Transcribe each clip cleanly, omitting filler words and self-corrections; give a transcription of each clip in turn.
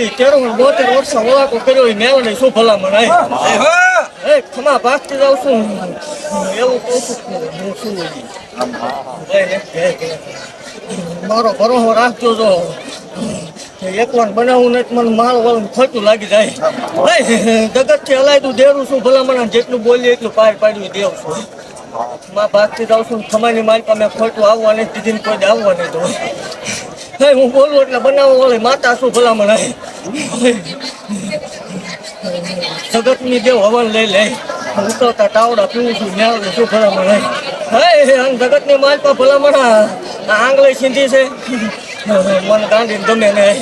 13-72 વર્ષ ઓળાકો કર્યો એ મેળને શું ભલામણ એ ખમા ભાગતી જાઉં છું એવું કહું છું હું શું મારો ભરોસો રાખજો જો એકવાર બનાવવું નથી મને માલ વાળું ખોટું લાગી જાય જગત થી હલાયતું દેરું છું ભલામણ જેટલું બોલીએ એટલું પાર પાડ્યું દેવ છું માં ભાગતી જાઉં છું ખમાની માલિકા મેં ખોટું આવવા નહીં દીધી ને કોઈ આવવા નહીં તો હું બોલું એટલે બનાવવા વાળી માતા શું ભલામણ જગતની દેવ હવન લઈ લે ઉતરતા ટાવડા પીવું છું ન્યાવડું શું ભલામણ જગતની માલિકા ભલામણ આંગળી સીધી છે મને ગાંધીને ગમે નહીં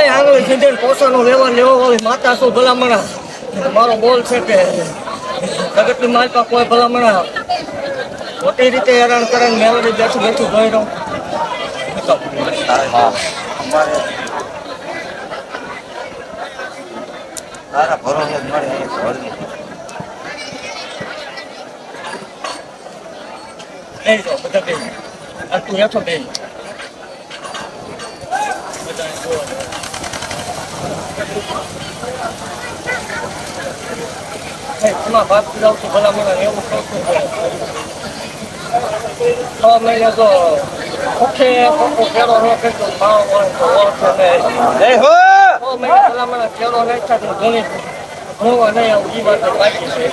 આંગળી સીધી પોસાનો વ્યવહાર લેવા વાળી માતા શું ભલામણ મારો બોલ છે કે જગતની માલિકા કોઈ ભલામણ ખોટી રીતે હેરાન કરે મેળવી બેઠું બેઠું જોઈ રહું તારા ભરોસે મળે બધા બે તું હેઠો બે ભાગ જાઉં છું ભલામણ એવું કહું છું 6 મહિના તો ઓકે કેળો ન કરતો ભાવ ઓળખે નહીં 6 મહિના ભલામણ કેળો નહીં થતું ઘણી ભણવા નહીં આવું એ વાત બાકી છે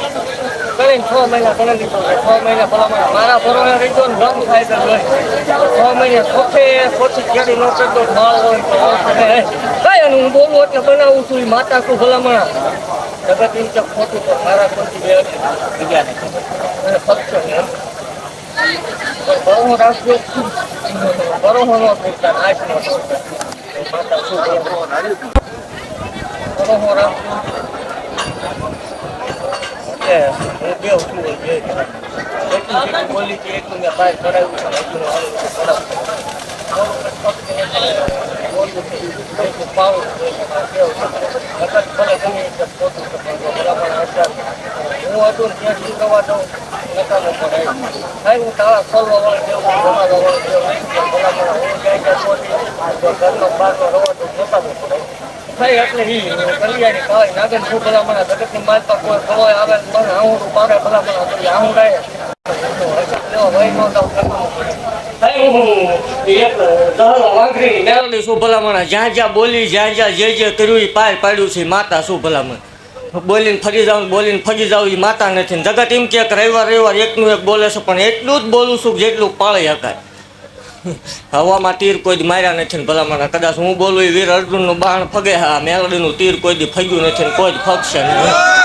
કરીને 6 મહિના ગણી લીધો 6 મહિના ભલામણ મારા ભરોને રીતો ને રંગ થાય તો 6 મહિને ખોટી કેળી ન કરતો ભાવ હોય તો ઓળખે નહીં કઈ અને હું બોલું એટલે બનાવું છું એ માતા શું ભલામણ જગત એમ કે ખોટું તો મારા ખોટી બે બીજા અને ફક્ત બરોહો રાખજો બરોહો નો થતા નાશ નો માતા શું બરોહો રાખજો હું કેવું છું એટલું બોલી છે એટલું મેં બહાર કરાવ્યું છે એટલું પાવર હું હતું ત્યાંથી દવા દઉં નકામો કરાય હું તાળા ખોલવા વાળા જમાડવા વાળા ઘરનો બહારનો રવા દઉં નકામો કરાય થાય એટલે કલિયાની ખાય નાગન શું ભલામણા જગતની માલપા કોઈ ખવાય આવે મને આવું પારે ભલામણા કરી આવું ગાય જ્યાં જ્યાં બોલી જ્યાં જ્યાં જે કર્યું એ પાર પાડ્યું છે માતા શું ભલામણ બોલીને ફરી જાઉં બોલીને ફરી જાઉં એ માતા નથી જગત એમ કે રવિવાર એકનું એક બોલે છે પણ એટલું જ બોલું છું જેટલું પાળી શકાય હવામાં તીર કોઈ માર્યા નથી ને ભલામણ કદાચ હું બોલું એ વીર અર્જુનનું બાણ ફગે હા મેલડીનું તીર કોઈ દી ફગ્યું નથી ને કોઈ જ ફગશે નહીં